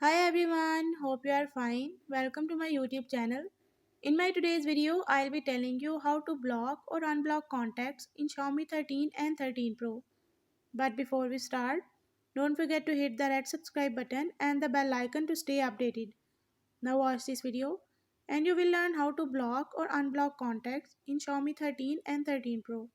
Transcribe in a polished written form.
Hi everyone, hope you are fine. Welcome to my YouTube channel. In my today's video, I'll be telling you how to block or unblock contacts in Xiaomi 13 and 13 Pro. But before we start, don't forget to hit the red subscribe button and the bell icon to stay updated. Now watch this video and you will learn how to block or unblock contacts in Xiaomi 13 and 13 Pro.